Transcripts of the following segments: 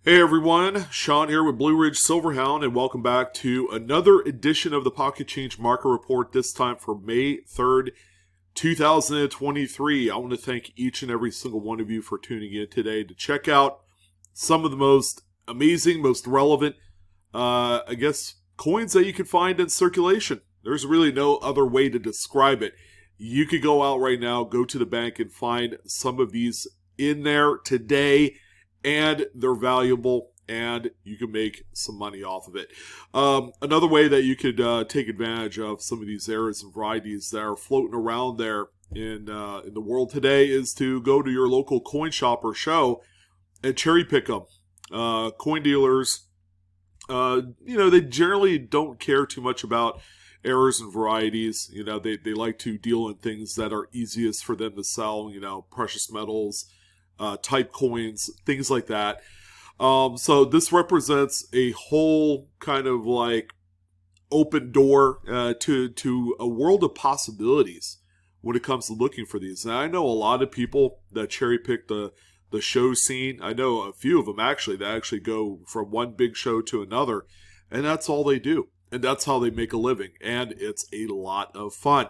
Hey everyone, Sean here with BlueRidgeSilverhound, and welcome back to another edition of the Pocket Change Market Report, this time for May 3rd, 2023. I want to thank each and every single one of you for tuning in today to check out some of the most amazing, most relevant, coins that you can find in circulation. There's really no other way to describe it. You could go out right now, go to the bank, and find some of these in there today, and they're valuable, and you can make some money off of it. Another way that you could take advantage of some of these errors and varieties that are floating around there in the world today is to go to your local coin shop or show and cherry pick them. Coin dealers, they generally don't care too much about errors and varieties. They like to deal in things that are easiest for them to sell, precious metals, type coins, things like that. So this represents a whole kind of like open door to a world of possibilities when it comes to looking for these. And I know a lot of people that cherry pick the show scene. I know a few of them actually that actually go from one big show to another, and that's all they do. And that's how they make a living. And it's a lot of fun.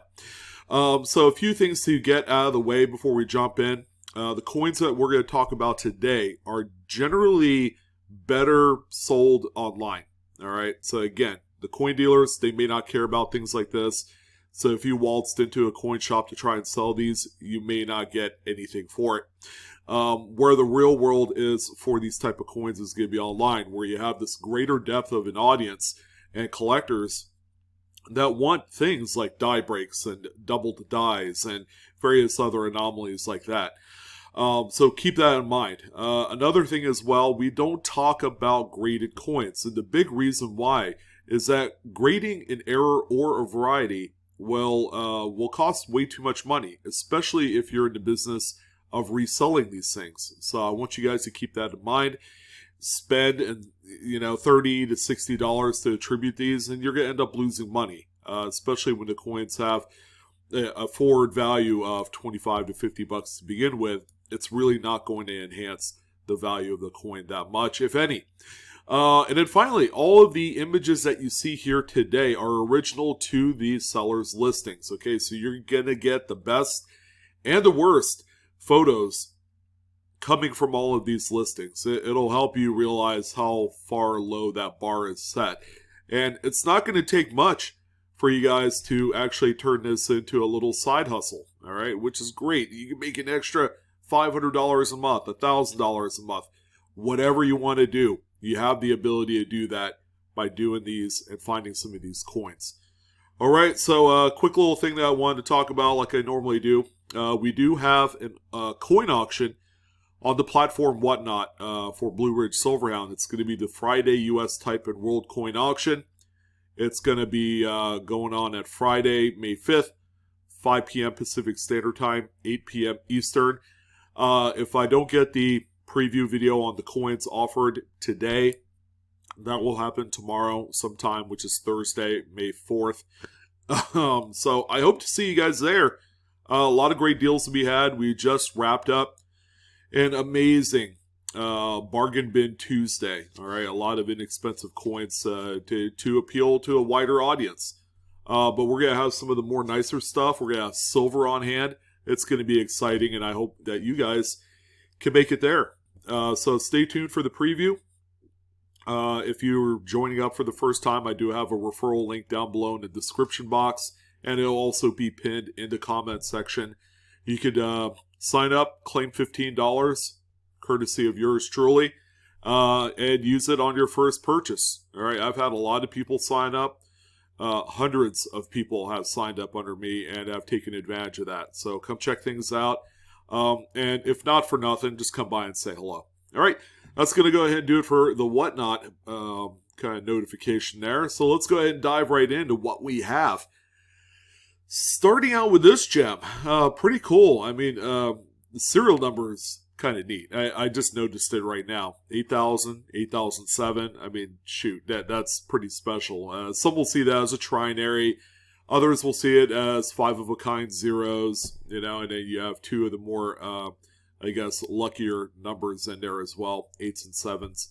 So a few things to get out of the way before we jump in. The coins that we're going to talk about today are generally better sold online. All right. So again, the coin dealers, they may not care about things like this. So if you waltzed into a coin shop to try and sell these, you may not get anything for it. Where the real world is for these type of coins is going to be online, where you have this greater depth of an audience and collectors that want things like die breaks and doubled dies and various other anomalies like that. So keep that in mind. Another thing as well, we don't talk about graded coins. And the big reason why is that grading an error or a variety will cost way too much money, especially if you're in the business of reselling these things. So I want you guys to keep that in mind. Spend $30 to $60 to attribute these, and you're going to end up losing money, especially when the coins have a forward value of $25 to $50 to begin with. It's really not going to enhance the value of the coin that much, if any. And then finally, all of the images that you see here today are original to the seller's listings. Okay, so you're going to get the best and the worst photos coming from all of these listings. It'll help you realize how far low that bar is set. And it's not going to take much for you guys to actually turn this into a little side hustle, all right, which is great. You can make an extra $500 a month, $1,000 a month, whatever you want to do. You have the ability to do that by doing these and finding some of these coins. All right, so a quick little thing that I wanted to talk about like I normally do. We do have a coin auction on the platform Whatnot for BlueRidgeSilverhound. It's going to be the Friday U.S. Type and World Coin Auction. It's going to be going on at Friday, May 5th, 5 p.m. Pacific Standard Time, 8 p.m. Eastern. If I don't get the preview video on the coins offered today, that will happen tomorrow sometime, which is Thursday, May 4th. So I hope to see you guys there. A lot of great deals to be had. We just wrapped up an amazing Bargain Bin Tuesday. All right, a lot of inexpensive coins to appeal to a wider audience. But we're going to have some of the more nicer stuff. We're going to have silver on hand. It's going to be exciting, and I hope that you guys can make it there. So stay tuned for the preview. If you're joining up for the first time, I do have a referral link down below in the description box, and it'll also be pinned in the comment section. You could sign up, claim $15, courtesy of yours truly, and use it on your first purchase. All right, I've had a lot of people sign up. Hundreds of people have signed up under me and have taken advantage of that. So come check things out. And if not for nothing, just come by and say hello. All right, that's going to go ahead and do it for the Whatnot kind of notification there. So let's go ahead and dive right into what we have. Starting out with this gem, pretty cool. I mean, the serial number is kind of neat. I just noticed it right now. 8,000, 8,007. I mean, shoot, that's pretty special. Some will see that as a trinary. Others will see it as 5 of a kind zeros, and then you have 2 of the more I guess, luckier numbers in there as well, 8s and 7s.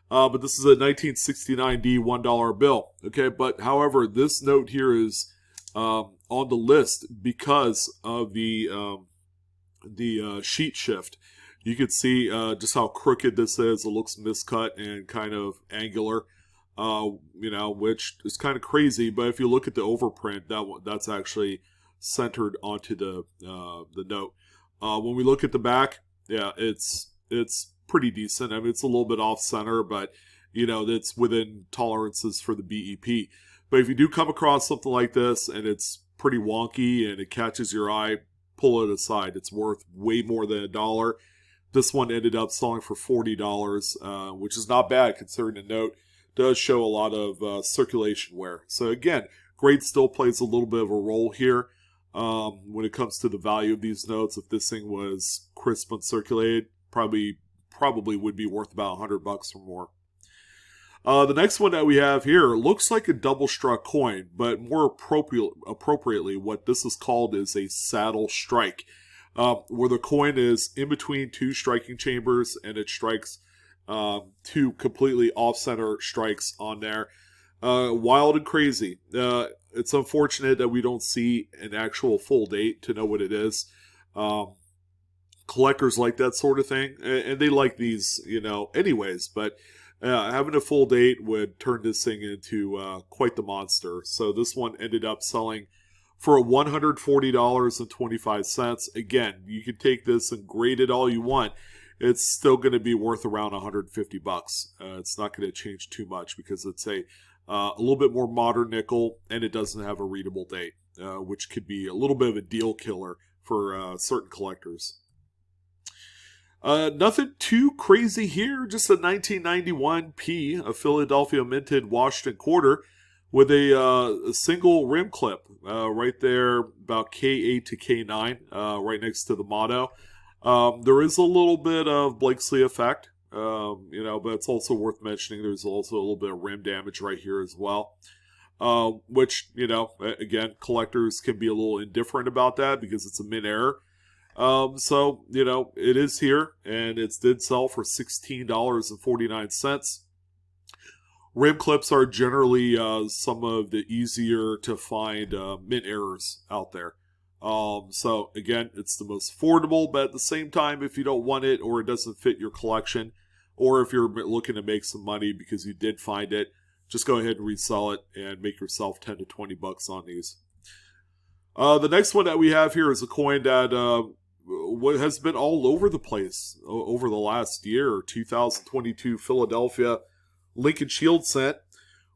But this is a 1969D $1 bill. Okay, but however, this note here is on the list because of the sheet shift. You can see just how crooked this is. It looks miscut and kind of angular, which is kind of crazy. But if you look at the overprint, that's actually centered onto the note. When we look at the back, yeah, it's pretty decent. I mean, it's a little bit off center, but that's within tolerances for the BEP. But if you do come across something like this and it's pretty wonky and it catches your eye, pull it aside. It's worth way more than $1. This one ended up selling for $40, which is not bad considering the note does show a lot of circulation wear. So again, grade still plays a little bit of a role here when it comes to the value of these notes. If this thing was crisp uncirculated, probably would be worth about $100 or more. The next one that we have here looks like a double struck coin, but more appropriately, what this is called is a saddle strike, where the coin is in between two striking chambers and it strikes two completely off-center strikes on there. Wild and crazy. It's unfortunate that we don't see an actual full date to know what it is. Collectors like that sort of thing, and they like these, anyways, but having a full date would turn this thing into quite the monster. So this one ended up selling for $140.25. Again, you can take this and grade it all you want. It's still going to be worth around $150. It's not going to change too much because it's a little bit more modern nickel, and it doesn't have a readable date, which could be a little bit of a deal killer for certain collectors. Nothing too crazy here, just a 1991 P, a Philadelphia minted Washington quarter with a single rim clip right there about K8 to K9, right next to the motto. There is a little bit of Blakesley effect, but it's also worth mentioning there's also a little bit of rim damage right here as well. Which, again, collectors can be a little indifferent about that because it's a mint error. So, it is here, and it did sell for $16.49. Rim clips are generally some of the easier to find mint errors out there. So, again, it's the most affordable, but at the same time, if you don't want it or it doesn't fit your collection, or if you're looking to make some money because you did find it, just go ahead and resell it and make yourself $10 to $20 on these. The next one that we have here is a coin that what has been all over the place over the last year, 2022 Philadelphia Lincoln Shield cent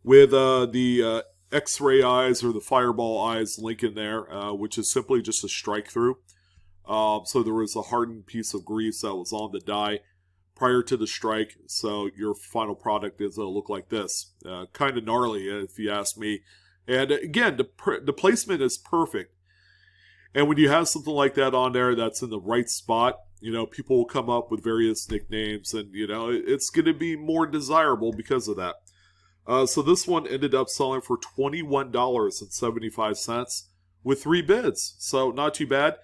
with the X-ray eyes or the fireball eyes Lincoln there, which is simply just a strike through. So there was a hardened piece of grease that was on the die prior to the strike, so your final product is going to look like this. Kind of gnarly, if you ask me. And again, the placement is perfect. And when you have something like that on there that's in the right spot, people will come up with various nicknames, and, it's going to be more desirable because of that. So this one ended up selling for $21.75 with 3 bids. So not too bad.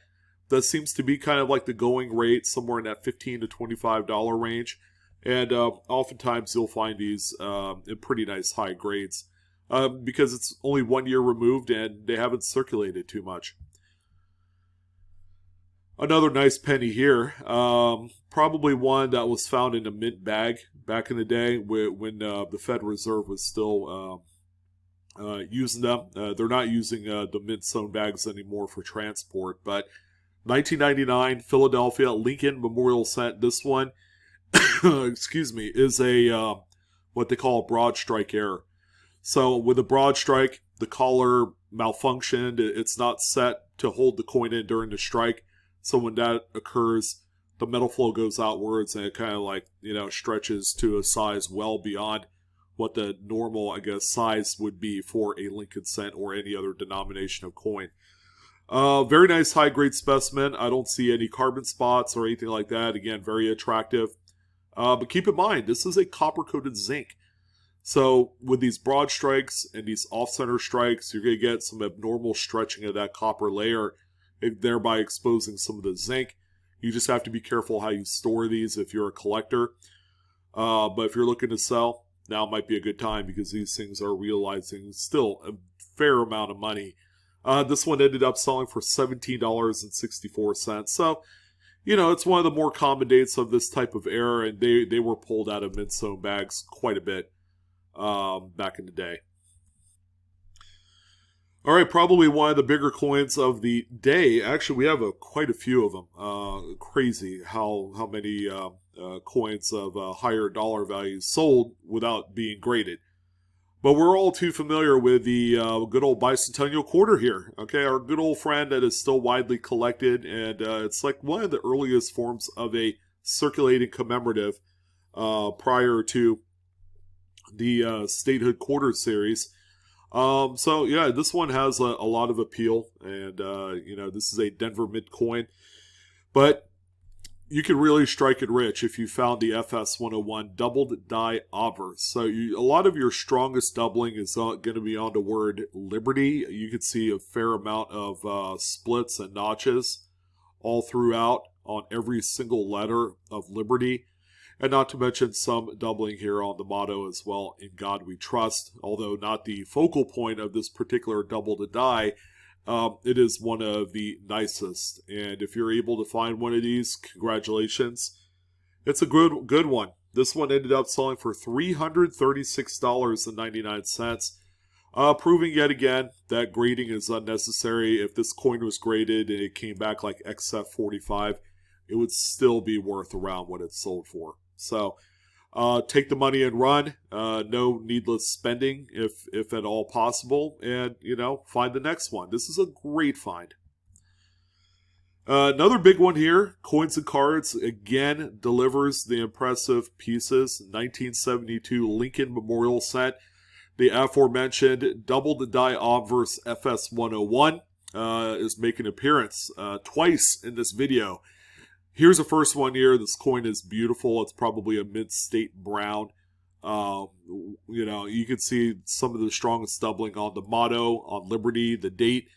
That seems to be kind of like the going rate, somewhere in that $15 to $25 range. And oftentimes you'll find these in pretty nice high grades because it's only 1 year removed and they haven't circulated too much. Another nice penny here, probably one that was found in a mint bag back in the day when the Fed Reserve was still using them. They're not using the mint sewn bags anymore for transport, but 1999 Philadelphia Lincoln Memorial cent. This one, excuse me, is a what they call a broad strike error. So with a broad strike, the collar malfunctioned. It's not set to hold the coin in during the strike. So when that occurs, the metal flow goes outwards and it kind of stretches to a size well beyond what the normal, size would be for a Lincoln cent or any other denomination of coin. Very nice high-grade specimen. I don't see any carbon spots or anything like that. Again, very attractive. But keep in mind, this is a copper-coated zinc. So with these broad strikes and these off-center strikes, you're going to get some abnormal stretching of that copper layer, thereby exposing some of the zinc. You just have to be careful how you store these if you're a collector. But if you're looking to sell, now might be a good time because these things are realizing still a fair amount of money. This one ended up selling for $17.64. So, it's one of the more common dates of this type of era, and they were pulled out of mint-sewn bags quite a bit back in the day. All right, probably one of the bigger coins of the day. Actually, we have quite a few of them. Crazy how many coins of higher dollar values sold without being graded. But we're all too familiar with the good old bicentennial quarter here. Okay, our good old friend that is still widely collected, and it's like one of the earliest forms of a circulating commemorative prior to the statehood quarter series. So yeah, this one has a lot of appeal, and this is a Denver Mint coin, but you can really strike it rich if you found the FS 101 doubled die obverse. So a lot of your strongest doubling is going to be on the word Liberty. You can see a fair amount of splits and notches all throughout on every single letter of Liberty. And not to mention some doubling here on the motto as well, In God We Trust. Although not the focal point of this particular double to die, it is one of the nicest. And if you're able to find one of these, congratulations. It's a good one. This one ended up selling for $336.99. Proving yet again that grading is unnecessary. If this coin was graded and it came back like XF45, it would still be worth around what it sold for. So take the money and run. No needless spending if at all possible. And, find the next one. This is a great find. Another big one here, Coins and Cards, again, delivers the impressive pieces. 1972 Lincoln Memorial Set. The aforementioned double the die obverse FS 101 is making an appearance twice in this video. Here's the first one here. This coin is beautiful. It's probably a mid-state brown. You can see some of the strongest doubling on the motto, on Liberty, the date,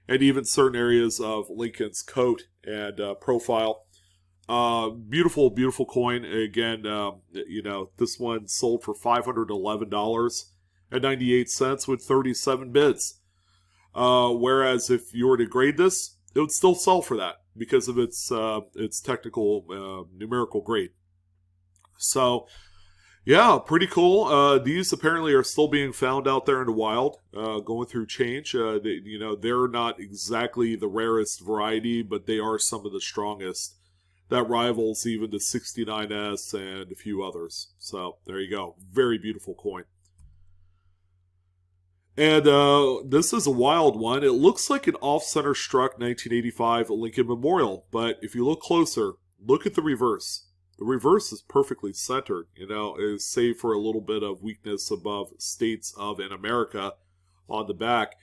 and even certain areas of Lincoln's coat and profile. Beautiful, beautiful coin. Again, this one sold for $511.98 with 37 bids. Whereas if you were to grade this, it would still sell for that, because of its technical numerical grade. So, yeah, pretty cool. These apparently are still being found out there in the wild, going through change. They're not exactly the rarest variety, but they are some of the strongest. That rivals even the 69S and a few others. So, there you go. Very beautiful coin. And this is a wild one. It looks like an off-center struck 1985 Lincoln Memorial, but if you look closer, look at the reverse. The reverse is perfectly centered, save for a little bit of weakness above States of in America on the back.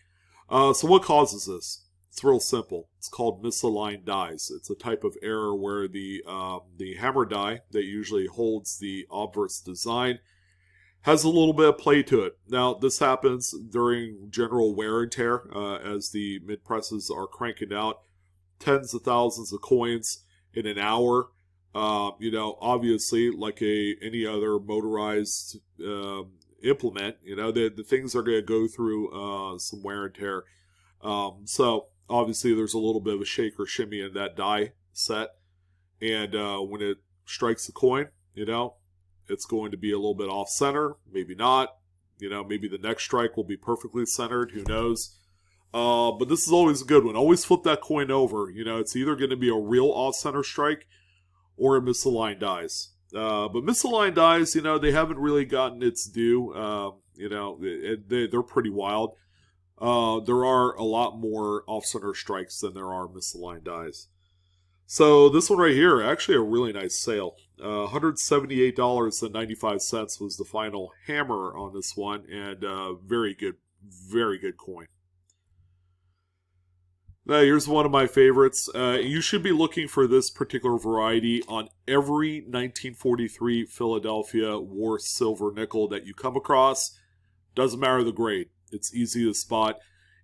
So what causes this? It's real simple. It's called misaligned dies. It's a type of error where the hammer die that usually holds the obverse design has a little bit of play to it. Now, this happens during general wear and tear as the mint presses are cranking out tens of thousands of coins in an hour. Obviously, like any other motorized implement, the things are going to go through some wear and tear. So, obviously, there's a little bit of a shake or shimmy in that die set. And when it strikes the coin, it's going to be a little bit off center, maybe not. Maybe the next strike will be perfectly centered. Who knows? But this is always a good one. Always flip that coin over. It's either going to be a real off center strike or a misaligned dies. But misaligned dies, they haven't really gotten its due. They're pretty wild. There are a lot more off center strikes than there are misaligned dies. So this one right here, actually a really nice sale. $178.95 was the final hammer on this one, and very good coin. Now, here's one of my favorites. You should be looking for this particular variety on every 1943 Philadelphia War silver nickel that you come across. Doesn't matter the grade. It's easy to spot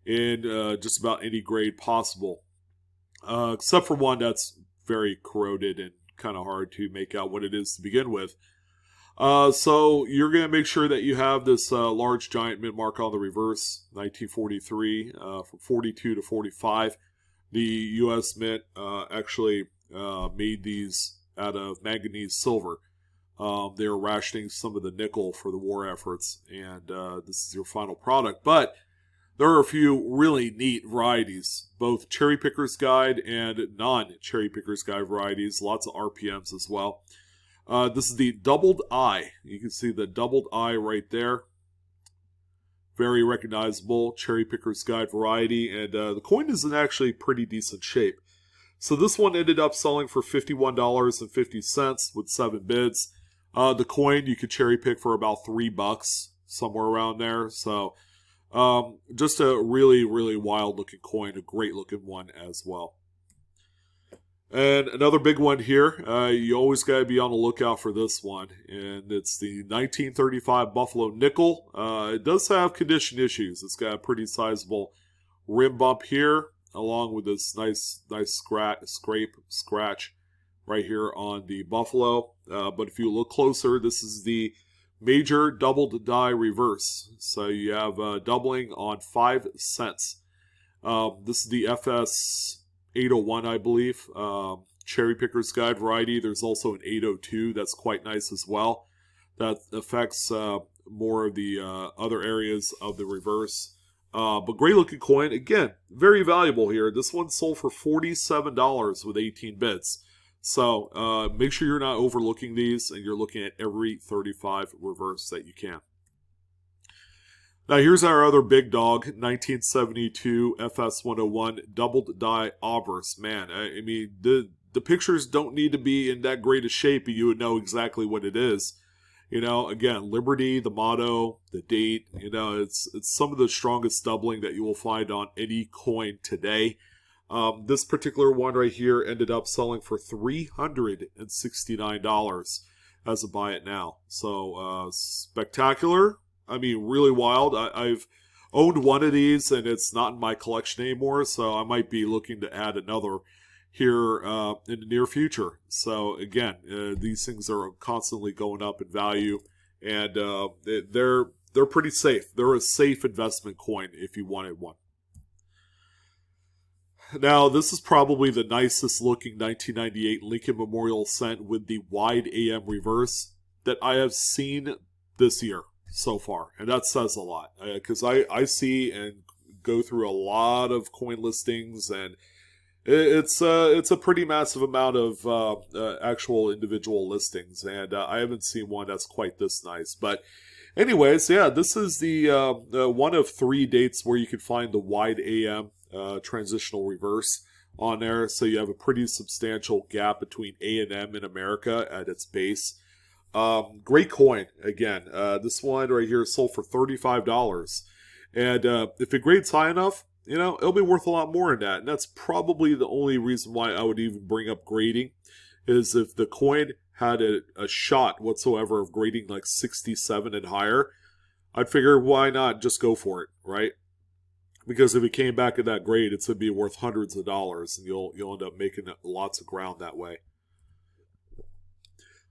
in just about any grade possible. Except for one that's very corroded and kind of hard to make out what it is to begin with. So you're going to make sure that you have this large giant mint mark on the reverse, 1943, from 42 to 45. The U.S. Mint actually made these out of manganese silver. They were rationing some of the nickel for the war efforts, and this is your final product. But there are a few really neat varieties, both Cherry Picker's Guide and non-Cherry Picker's Guide varieties, lots of RPMs as well. This is the doubled eye. You can see the doubled eye right there. Very recognizable Cherry Picker's Guide variety, and the coin is in actually pretty decent shape. So this one ended up selling for $51.50 with 7 bids. The coin you could cherry pick for about $3, somewhere around there. So just a really, really wild looking coin, a great looking one as well. And another big one here, you always got to be on the lookout for this one, and it's the 1935 Buffalo Nickel. It does have condition issues. It's got a pretty sizable rim bump here, along with this nice scratch right here on the Buffalo. But if you look closer, this is the major doubled die reverse. So you have doubling on 5 cents. This is the FS 801, I believe. Cherry Picker's Guide variety. There's also an 802 that's quite nice as well. That affects more of the other areas of the reverse. But great looking coin. Again, very valuable here. This one sold for $47 with 18 bids. So make sure you're not overlooking these and you're looking at every 35 reverse that you can. Now here's our other big dog, 1972 FS101 doubled die obverse. Man, I mean, the pictures don't need to be in that great a shape, but you would know exactly what it is. You know, again, Liberty, the motto, the date, you know, it's some of the strongest doubling that you will find on any coin today. This particular one right here ended up selling for $369 as a buy it now. So spectacular. I mean, really wild. I've owned one of these, and it's not in my collection anymore, so I might be looking to add another here in the near future. So again, these things are constantly going up in value, and they're pretty safe. They're a safe investment coin if you wanted one. Now, this is probably the nicest looking 1998 Lincoln Memorial cent with the wide AM reverse that I have seen this year so far, and that says a lot, because I see and go through a lot of coin listings, and it's a pretty massive amount of actual individual listings, and I haven't seen one that's quite this nice. But anyways, yeah, this is the one of 3 dates where you can find the wide AM transitional reverse on there, so you have a pretty substantial gap between A and M in America at its base. Great coin. Again, this one right here sold for $35, and if it grades high enough, you know, it'll be worth a lot more than that. And that's probably the only reason why I would even bring up grading, is if the coin had a shot whatsoever of grading like 67 and higher, I'd figure why not just go for it, right? Because if it came back at that grade, it's going to be worth hundreds of dollars, and you'll end up making lots of ground that way.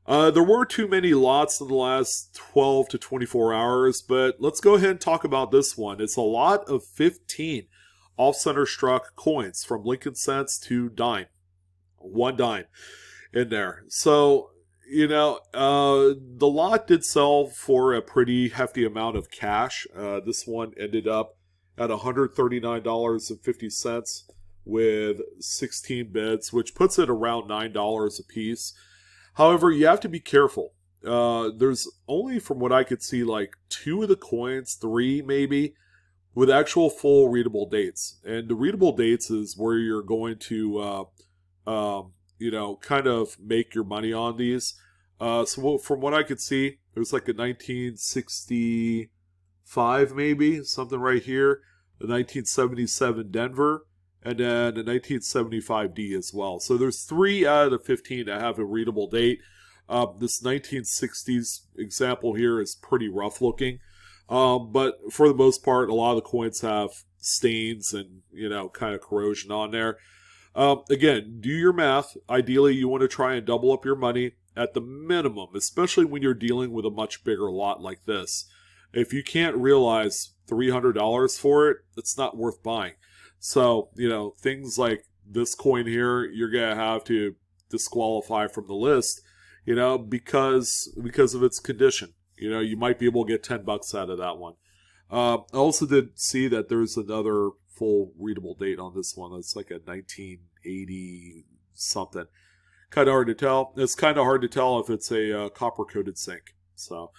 There were too many lots in the last 12 to 24 hours, but let's go ahead and talk about this one. It's a lot of 15 off-center struck coins from Lincoln cents to dime. 1 dime in there. So, you know, the lot did sell for a pretty hefty amount of cash. This one ended up at $139.50 with 16 bids, which puts it around $9 a piece. However, you have to be careful. There's only, from what I could see, like 2 of the coins, 3 maybe, with actual full readable dates. And the readable dates is where you're going to, you know, kind of make your money on these. So from what I could see, there's like a 1965 maybe, something right here, the 1977 Denver, and then a 1975D as well. So there's 3 out of the 15 that have a readable date. This 1960s example here is pretty rough looking. But for the most part, a lot of the coins have stains and, you know, kind of corrosion on there. Again, do your math. Ideally, you want to try and double up your money at the minimum, especially when you're dealing with a much bigger lot like this. If you can't realize $300 for it, it's not worth buying. So, things like this coin here, you're going to have to disqualify from the list, because of its condition. You might be able to get $10 out of that one. I also did see that there's another full readable date on this one. It's like a 1980 something. Kind of hard to tell. It's kind of hard to tell if it's a copper-coated zinc. So,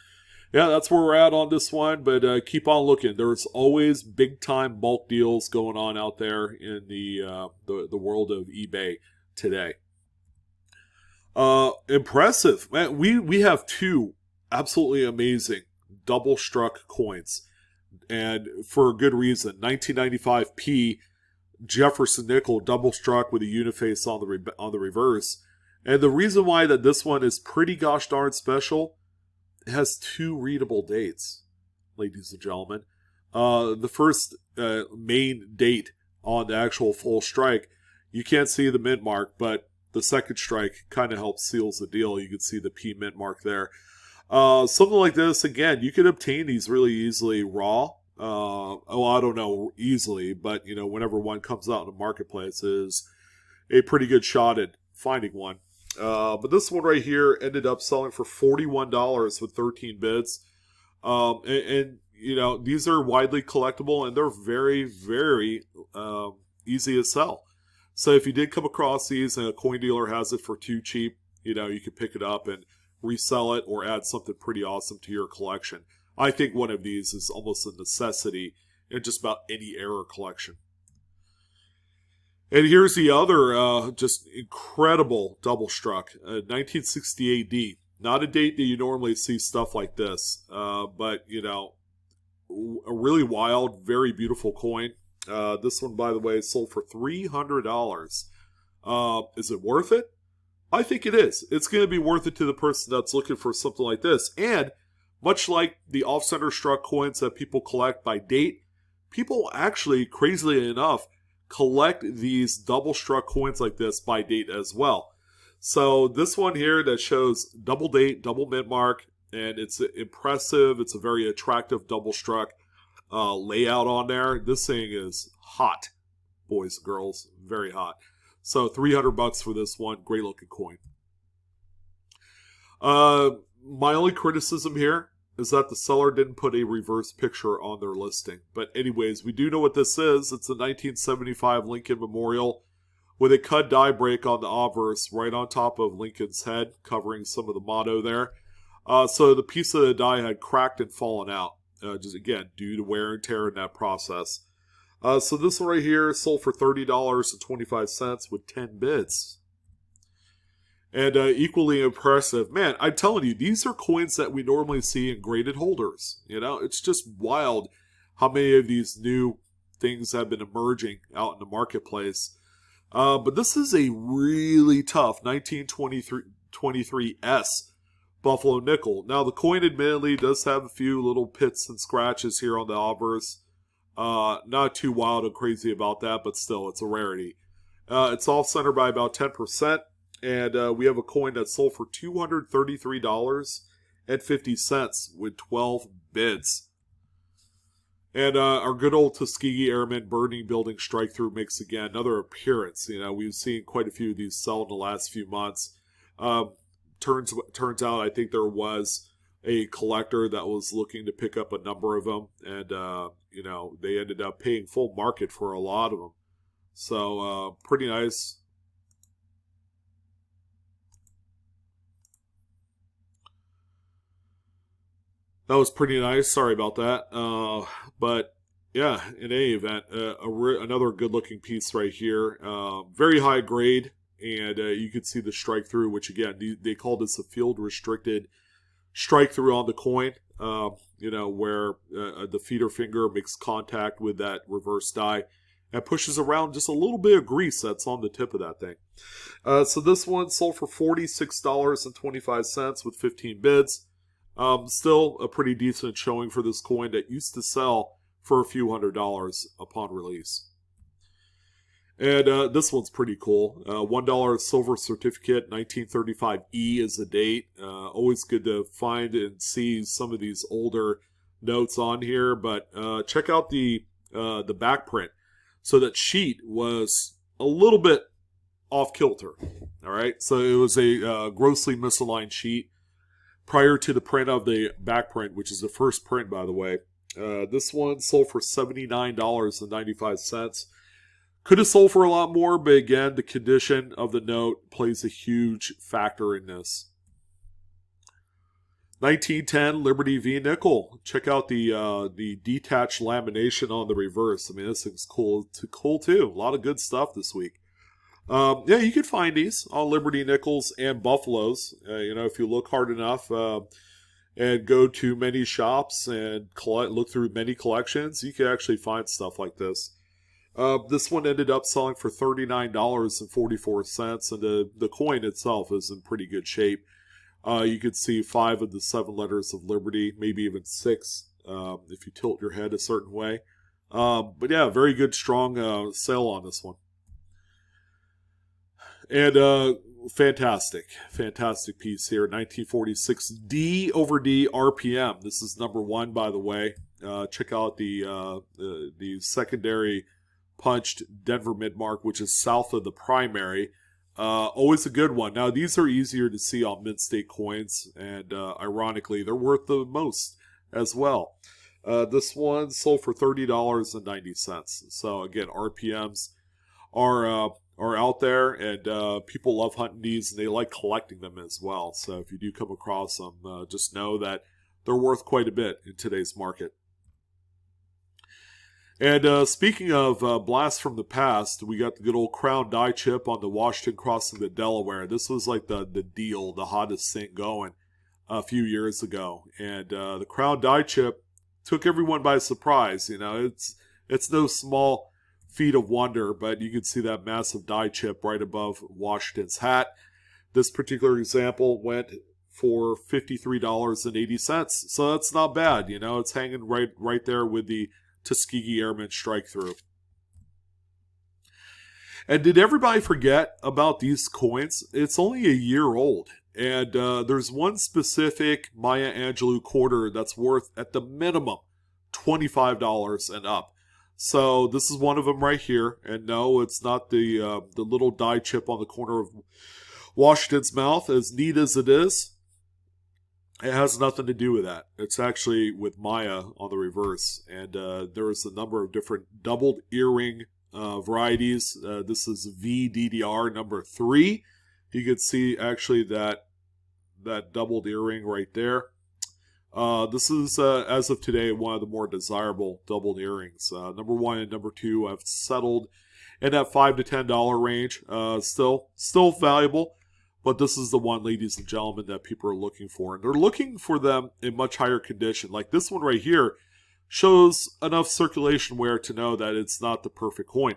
yeah, that's where we're at on this one. But keep on looking. There's always big-time bulk deals going on out there in the world of eBay today. Impressive. Man, we have two absolutely amazing double-struck coins. And for a good reason. 1995P Jefferson nickel double struck with a uniface on the reverse. And the reason why that this one is pretty gosh darn special, it has two readable dates, ladies and gentlemen. The first main date on the actual full strike, you can't see the mint mark, but the second strike kind of helps seals the deal. You can see the P mint mark there. Something like this, again, you can obtain these really easily raw. I don't know easily, but whenever one comes out in the marketplace, is a pretty good shot at finding one. But this one right here ended up selling for $41 with 13 bids. And these are widely collectible and they're very, very easy to sell. So if you did come across these and a coin dealer has it for too cheap, you can pick it up and resell it or add something pretty awesome to your collection. I think one of these is almost a necessity in just about any era collection. And here's the other just incredible double struck, 1968D. Not a date that you normally see stuff like this, but a really wild, very beautiful coin. This one, by the way, sold for $300. Is it worth it? I think it is. It's going to be worth it to the person that's looking for something like this. And much like the off-center struck coins that people collect by date, people actually, crazily enough, collect these double struck coins like this by date as well. So this one here that shows double date, double mint mark, and it's impressive. It's a very attractive double struck layout on there. This thing is hot, boys and girls, very hot. So $300 for this one, great looking coin. My only criticism here is that the seller didn't put a reverse picture on their listing. But anyways, we do know what this is. It's a 1975 Lincoln Memorial with a cut die break on the obverse right on top of Lincoln's head, covering some of the motto there. So the piece of the die had cracked and fallen out, just again, due to wear and tear in that process. So this one right here sold for $30.25 with 10 bids. And equally impressive. Man, I'm telling you, these are coins that we normally see in graded holders. It's just wild how many of these new things have been emerging out in the marketplace. But this is a really tough 1923S Buffalo nickel. Now, the coin admittedly does have a few little pits and scratches here on the obverse. Not too wild and crazy about that, but still, it's a rarity. It's off-center by about 10%. And we have a coin that sold for $233.50 with 12 bids. And our good old Tuskegee Airmen Burning Building Strike Through makes again another appearance. We've seen quite a few of these sell in the last few months. Turns out I think there was a collector that was looking to pick up a number of them. And, they ended up paying full market for a lot of them. So pretty nice. That was pretty nice. Sorry about that. But yeah, in any event, another good-looking piece right here. Very high grade, and you can see the strike through, which again, they call this a field-restricted strike through on the coin. Where the feeder finger makes contact with that reverse die and pushes around just a little bit of grease that's on the tip of that thing. So this one sold for $46.25 with 15 bids. Still a pretty decent showing for this coin that used to sell for a few $100s upon release. And this one's pretty cool. $1 silver certificate, 1935E is the date. Always good to find and see some of these older notes on here. But check out the back print. So that sheet was a little bit off kilter. All right, so it was a grossly misaligned sheet prior to the print of the back print, which is the first print, by the way. This one sold for $79.95. Could have sold for a lot more, but again, the condition of the note plays a huge factor in this. 1910 Liberty V nickel. Check out the detached lamination on the reverse. I mean, this thing's cool too. A lot of good stuff this week. Yeah, you can find these on Liberty nickels and Buffaloes. If you look hard enough and go to many shops and look through many collections, you can actually find stuff like this. This one ended up selling for $39.44, and the coin itself is in pretty good shape. You could see 5 of the 7 letters of Liberty, maybe even 6 if you tilt your head a certain way. But yeah, very good, strong sale on this one. And fantastic piece here, 1946 D over D RPM. This is number 1, by the way. Check out the secondary punched Denver mid-mark, which is south of the primary. Always a good one. Now, these are easier to see on mint-state coins, and ironically, they're worth the most as well. This one sold for $30.90. So, again, RPMs are out there, and people love hunting these, and they like collecting them as well. So, if you do come across them, just know that they're worth quite a bit in today's market. And speaking of blasts from the past, we got the good old Crown die chip on the Washington crossing the Delaware. This was like the deal, the hottest thing going a few years ago. And the Crown die chip took everyone by surprise. It's no small feat of wonder, but you can see that massive die chip right above Washington's hat. This particular example went for $53.80. So that's not bad. It's hanging right there with the Tuskegee Airmen strike through. And did everybody forget about these coins? It's only a year old. And there's one specific Maya Angelou quarter that's worth, at the minimum, $25 and up. So this is one of them right here. And no, it's not the little die chip on the corner of Washington's mouth, as neat as it is. It has nothing to do with that. It's actually with Maya on the reverse. And there's a number of different doubled earring varieties. This is VDDR number 3. You can see actually that doubled earring right there. This is, as of today, one of the more desirable doubled earrings. Number 1 and number 2 have settled in that $5 to $10 range. Still valuable. But this is the one, ladies and gentlemen, that people are looking for. And they're looking for them in much higher condition. Like this one right here shows enough circulation wear to know that it's not the perfect coin.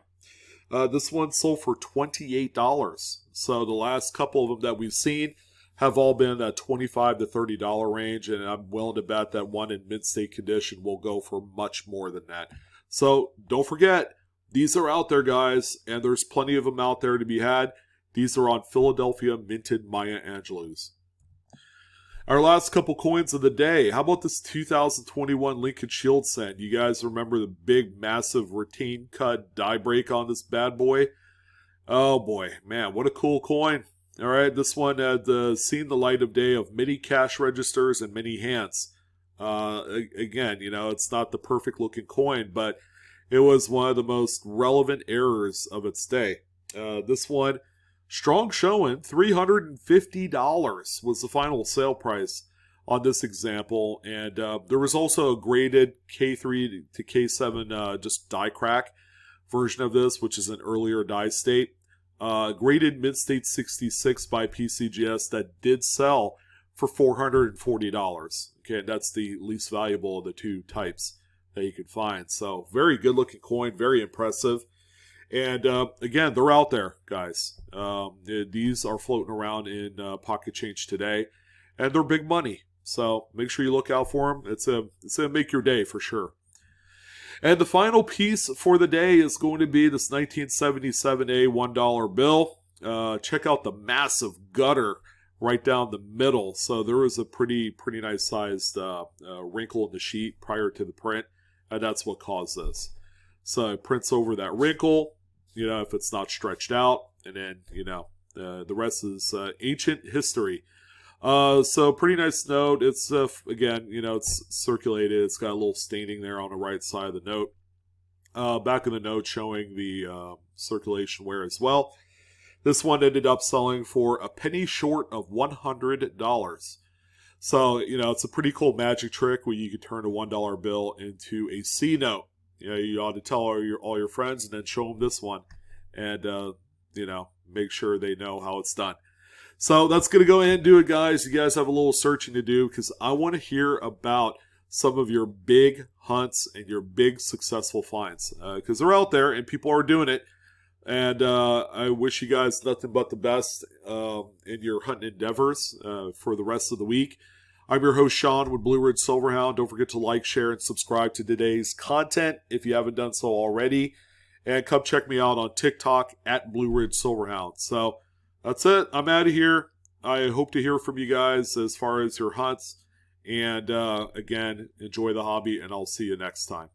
This one sold for $28. So the last couple of them that we've seen have all been that $25 to $30 range. And I'm willing to bet that one in mid-state condition will go for much more than that. So don't forget, these are out there, guys. And there's plenty of them out there to be had. These are on Philadelphia minted Maya Angelous. Our last couple coins of the day. How about this 2021 Lincoln Shield Cent? You guys remember the big, massive retain cut die break on this bad boy? Oh boy, man, what a cool coin. All right, this one had seen the light of day of many cash registers and many hands. Again, it's not the perfect looking coin, but it was one of the most relevant errors of its day. This one, strong showing, $350 was the final sale price on this example. And there was also a graded K3 to K7 just die crack version of this, which is an earlier die state. Graded mid-state 66 by PCGS that did sell for $440. Okay, that's the least valuable of the two types that you could find. So very good looking coin, very impressive. And again, they're out there, guys. These are floating around in pocket change today, and they're big money. So make sure you look out for them. It's gonna make your day for sure. And the final piece for the day is going to be this 1977A $1 bill. Check out the massive gutter right down the middle. So there was a pretty nice sized wrinkle in the sheet prior to the print, and that's what caused this. So it prints over that wrinkle, if it's not stretched out, and then, the rest is ancient history. So pretty nice note. It's, again, it's circulated. It's got a little staining there on the right side of the note. Back of the note showing the circulation wear as well. This one ended up selling for a penny short of $100. So, it's a pretty cool magic trick where you could turn a $1 bill into a C note. You ought to tell all your friends and then show them this one. And, make sure they know how it's done. So that's going to go ahead and do it, guys. You guys have a little searching to do because I want to hear about some of your big hunts and your big successful finds because they're out there and people are doing it. And I wish you guys nothing but the best in your hunting endeavors for the rest of the week. I'm your host, Sean, with Blue Ridge Silverhound. Don't forget to like, share, and subscribe to today's content if you haven't done so already. And come check me out on TikTok at Blue Ridge Silverhound. So that's it. I'm out of here. I hope to hear from you guys as far as your hunts. And again, enjoy the hobby, and I'll see you next time.